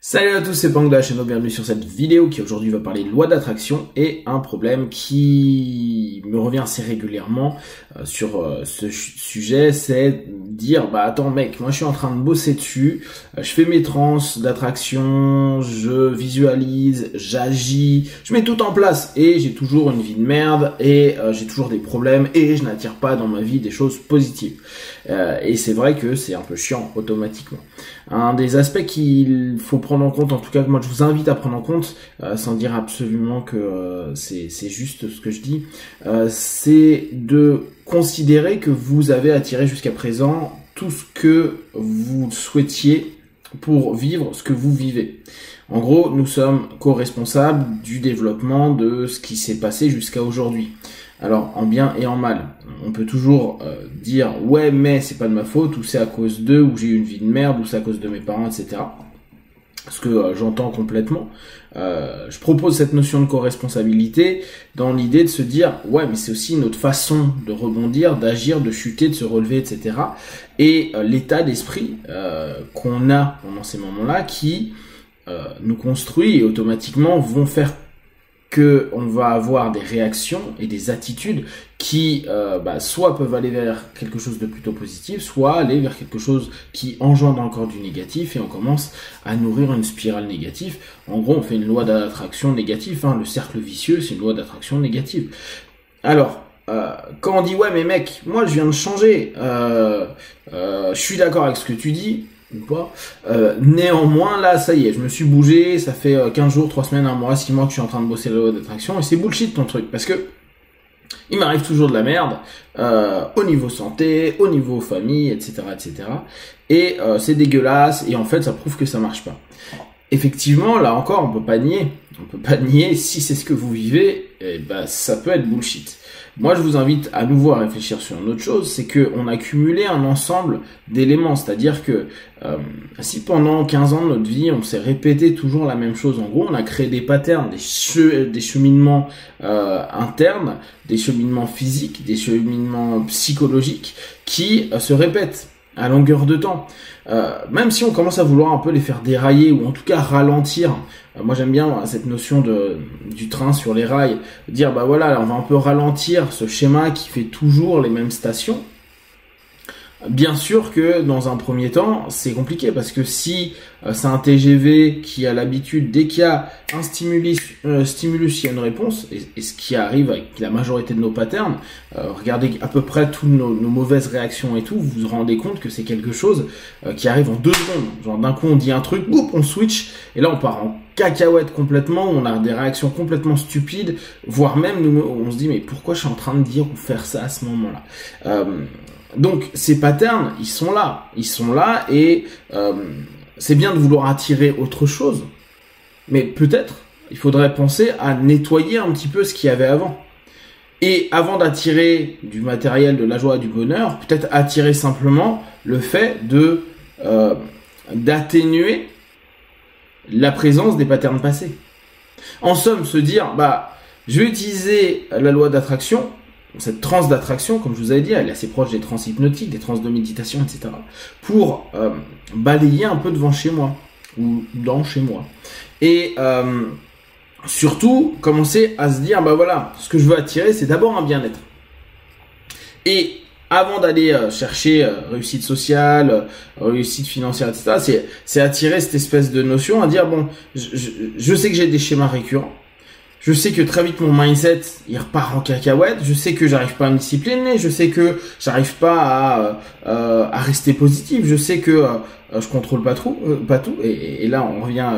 Salut à tous, c'est Pang de la chaîne, bienvenue sur cette vidéo qui aujourd'hui va parler de loi d'attraction et un problème qui me revient assez régulièrement sur ce sujet, c'est dire bah attends mec, moi je suis en train de bosser dessus, je fais mes trans d'attraction, je visualise, j'agis, je mets tout en place et j'ai toujours une vie de merde et j'ai toujours des problèmes et je n'attire pas dans ma vie des choses positives. Et c'est vrai que c'est un peu chiant automatiquement. Un des aspects qu'il faut prendre en compte, en tout cas que moi je vous invite à prendre en compte, sans dire absolument que c'est juste ce que je dis, c'est de considérer que vous avez attiré jusqu'à présent tout ce que vous souhaitiez pour vivre ce que vous vivez. En gros, nous sommes co-responsables du développement de ce qui s'est passé jusqu'à aujourd'hui. Alors, en bien et en mal. On peut toujours dire « ouais, mais c'est pas de ma faute » ou « c'est à cause d'eux » ou « j'ai eu une vie de merde » ou « c'est à cause de mes parents », etc. Ce que j'entends complètement. Je propose cette notion de co-responsabilité dans l'idée de se dire « ouais, mais c'est aussi notre façon de rebondir, d'agir, de chuter, de se relever, etc. » Et l'état d'esprit qu'on a pendant ces moments-là qui nous construit et automatiquement vont faire que on va avoir des réactions et des attitudes qui soit peuvent aller vers quelque chose de plutôt positif, soit aller vers quelque chose qui engendre encore du négatif et on commence à nourrir une spirale négative. En gros, on fait une loi d'attraction négative, le cercle vicieux, c'est une loi d'attraction négative. Alors, quand on dit ouais mais mec, moi je viens de changer, je suis d'accord avec ce que tu dis, ou pas. Néanmoins, là, ça y est, je me suis bougé, ça fait 15 jours, 3 semaines, 1 mois, 6 mois que je suis en train de bosser la loi d'attraction, et c'est bullshit ton truc, parce que il m'arrive toujours de la merde, au niveau santé, au niveau famille, etc., etc., et c'est dégueulasse, et en fait, ça prouve que ça marche pas. Effectivement, là encore, on peut pas nier, si c'est ce que vous vivez, ça peut être bullshit. Moi, je vous invite à nouveau à réfléchir sur une autre chose, c'est que on a cumulé un ensemble d'éléments, c'est-à-dire que si pendant 15 ans de notre vie, on s'est répété toujours la même chose, en gros, on a créé des patterns, des cheminements internes, des cheminements physiques, des cheminements psychologiques qui se répètent à longueur de temps. Même si on commence à vouloir un peu les faire dérailler ou en tout cas ralentir, moi j'aime bien cette notion du train sur les rails, dire bah voilà, on va un peu ralentir ce schéma qui fait toujours les mêmes stations. Bien sûr que dans un premier temps, c'est compliqué parce que si c'est un TGV qui a l'habitude, dès qu'il y a un stimulus, il y a une réponse, et ce qui arrive avec la majorité de nos patterns, regardez à peu près toutes nos mauvaises réactions et tout, vous vous rendez compte que c'est quelque chose qui arrive en 2 secondes. Genre d'un coup on dit un truc, boum, on switch, et là on part en cacahuète complètement, on a des réactions complètement stupides, voire même on se dit mais pourquoi je suis en train de dire ou faire ça à ce moment-là. Donc ces patterns, ils sont là et c'est bien de vouloir attirer autre chose, mais peut-être il faudrait penser à nettoyer un petit peu ce qu'il y avait avant. Et avant d'attirer du matériel, de la joie, du bonheur, peut-être attirer simplement le fait d'atténuer la présence des patterns passés. En somme, se dire je vais utiliser la loi d'attraction, cette transe d'attraction, comme je vous avais dit, elle est assez proche des trans hypnotiques, des trans de méditation, etc. pour balayer un peu devant chez moi, ou dans chez moi. Et surtout, commencer à se dire, voilà, ce que je veux attirer, c'est d'abord un bien-être. Et avant d'aller chercher réussite sociale, réussite financière, etc., c'est attirer cette espèce de notion, à dire, bon, je sais que j'ai des schémas récurrents, je sais que très vite mon mindset il repart en cacahuète. Je sais que j'arrive pas à me discipliner. Je sais que j'arrive pas à rester positif. Je sais que je contrôle pas tout. Et là on revient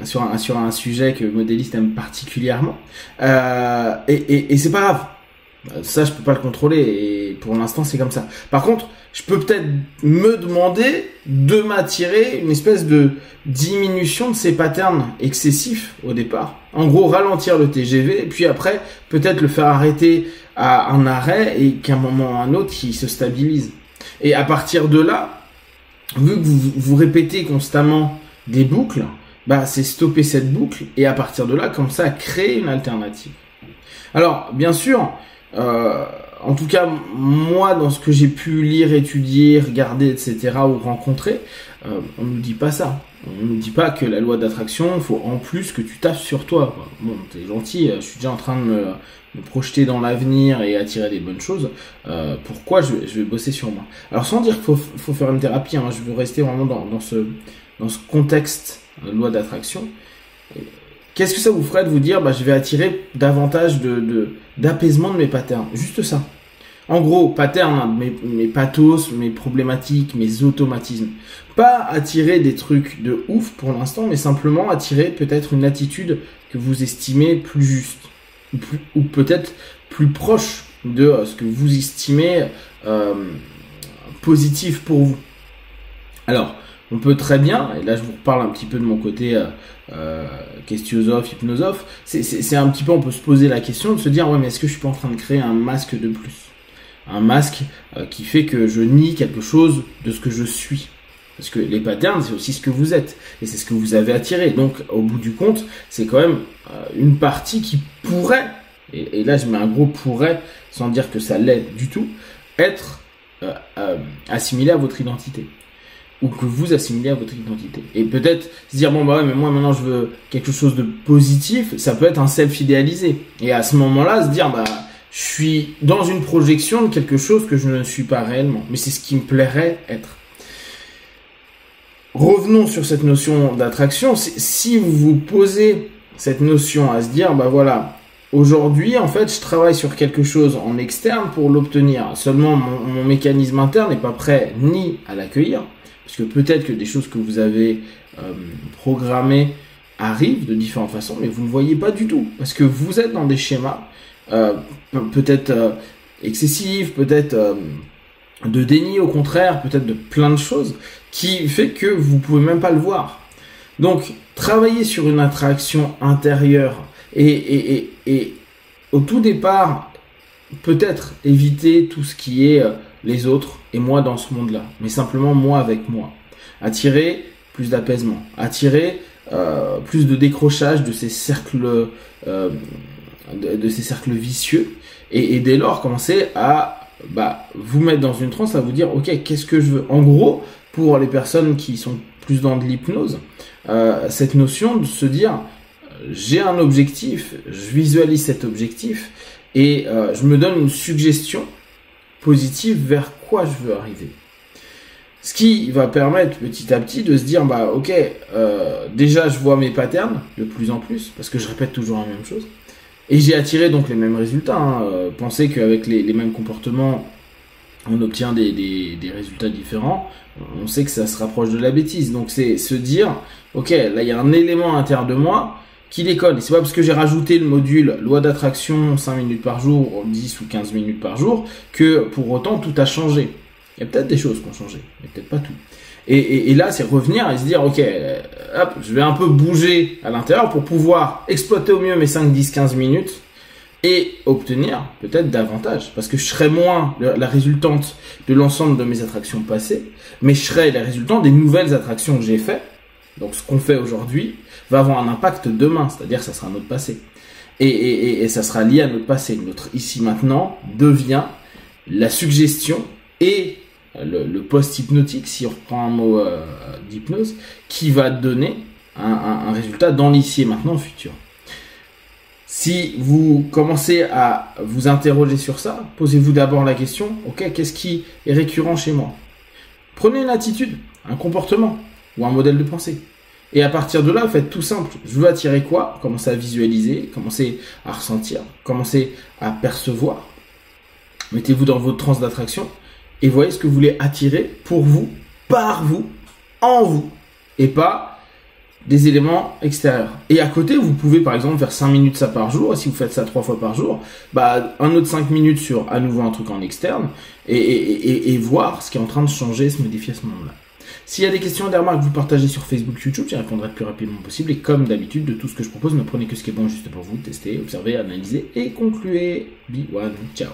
sur un sujet que Modéliste aime particulièrement. Et c'est pas grave. Ça je peux pas le contrôler et pour l'instant c'est comme ça. Par contre, je peux peut-être me demander de m'attirer une espèce de diminution de ces patterns excessifs au départ. En gros, ralentir le TGV et puis après peut-être le faire arrêter à un arrêt et qu'à un moment ou à un autre il se stabilise. Et à partir de là, vu que vous répétez constamment des boucles, c'est stopper cette boucle et à partir de là, comme ça, créer une alternative. Alors, bien sûr, en tout cas, moi, dans ce que j'ai pu lire, étudier, regarder, etc., ou rencontrer, on nous dit pas ça. On nous dit pas que la loi d'attraction, il faut en plus que tu tapes sur toi, quoi. Bon, t'es gentil, je suis déjà en train de me projeter dans l'avenir et attirer des bonnes choses. Pourquoi je vais bosser sur moi? Alors, sans dire qu'il faut faire une thérapie, hein, je veux rester vraiment dans ce contexte de loi d'attraction. Qu'est-ce que ça vous ferait de vous dire, je vais attirer davantage d'apaisement de mes patterns? Juste ça. En gros, patterns, hein, mes pathos, mes problématiques, mes automatismes. Pas attirer des trucs de ouf pour l'instant, mais simplement attirer peut-être une attitude que vous estimez plus juste. Ou peut-être plus proche de ce que vous estimez positif pour vous. Alors, on peut très bien, et là je vous reparle un petit peu de mon côté questionosophe, hypnosophe, c'est un petit peu, on peut se poser la question de se dire, ouais, mais est-ce que je suis pas en train de créer un masque de plus? Un masque qui fait que je nie quelque chose de ce que je suis. Parce que les patterns, c'est aussi ce que vous êtes. Et c'est ce que vous avez attiré. Donc, au bout du compte, c'est quand même une partie qui pourrait, et là je mets un gros pourrait, sans dire que ça l'est du tout, être assimilé à votre identité. Ou que vous assimilez à votre identité. Et peut-être se dire, bon, ouais, mais moi maintenant je veux quelque chose de positif, ça peut être un self idéalisé. Et à ce moment-là, se dire, je suis dans une projection de quelque chose que je ne suis pas réellement. Mais c'est ce qui me plairait être. Revenons sur cette notion d'attraction. Si vous vous posez cette notion à se dire, voilà, aujourd'hui, en fait, je travaille sur quelque chose en externe pour l'obtenir. Seulement, mon mécanisme interne n'est pas prêt ni à l'accueillir, parce que peut-être que des choses que vous avez programmées arrivent de différentes façons, mais vous ne voyez pas du tout, parce que vous êtes dans des schémas peut-être excessifs, peut-être de déni au contraire, peut-être de plein de choses, qui fait que vous pouvez même pas le voir. Donc, travailler sur une attraction intérieure et au tout départ, peut-être éviter tout ce qui est les autres et moi dans ce monde-là, mais simplement moi avec moi. Attirer plus d'apaisement, attirer plus de décrochage de ces cercles de ces cercles vicieux et dès lors commencer à vous mettre dans une transe, à vous dire ok, qu'est-ce que je veux. En gros, pour les personnes qui sont plus dans de l'hypnose, cette notion de se dire j'ai un objectif, je visualise cet objectif et je me donne une suggestion positive vers quoi je veux arriver. Ce qui va permettre petit à petit de se dire ok, déjà je vois mes patterns de plus en plus parce que je répète toujours la même chose et j'ai attiré donc les mêmes résultats. Pensez qu'avec les mêmes comportements on obtient des résultats différents. On sait que ça se rapproche de la bêtise, donc c'est se dire ok, là il y a un élément à l'intérieur de moi qui déconne. Et c'est pas parce que j'ai rajouté le module loi d'attraction 5 minutes par jour, 10 ou 15 minutes par jour, que pour autant tout a changé. Il y a peut-être des choses qui ont changé, mais peut-être pas tout. Et là, c'est revenir et se dire, ok, hop, je vais un peu bouger à l'intérieur pour pouvoir exploiter au mieux mes 5, 10, 15 minutes et obtenir peut-être davantage. Parce que je serai moins la résultante de l'ensemble de mes attractions passées, mais je serai la résultante des nouvelles attractions que j'ai faites. Donc ce qu'on fait aujourd'hui va avoir un impact demain, c'est-à-dire que ça sera notre passé. Et ça sera lié à notre passé. Notre ici maintenant devient la suggestion et le post-hypnotique, si on reprend un mot d'hypnose, qui va donner un résultat dans l'ici et maintenant au futur. Si vous commencez à vous interroger sur ça, posez-vous d'abord la question, ok, qu'est-ce qui est récurrent chez moi? Prenez une attitude, un comportement ou un modèle de pensée. Et à partir de là, faites tout simple. Je veux attirer quoi? Commencez à visualiser, commencez à ressentir, commencez à percevoir. Mettez-vous dans votre transe d'attraction et voyez ce que vous voulez attirer pour vous, par vous, en vous, et pas des éléments extérieurs. Et à côté, vous pouvez par exemple faire 5 minutes ça par jour, et si vous faites ça 3 fois par jour, un autre 5 minutes sur à nouveau un truc en externe, et voir ce qui est en train de changer, se modifier à ce moment-là. S'il y a des questions et des remarques, vous partagez sur Facebook, YouTube, j'y répondrai le plus rapidement possible, et comme d'habitude, de tout ce que je propose, ne prenez que ce qui est bon juste pour vous, testez, observez, analysez, et concluez. Be one, ciao.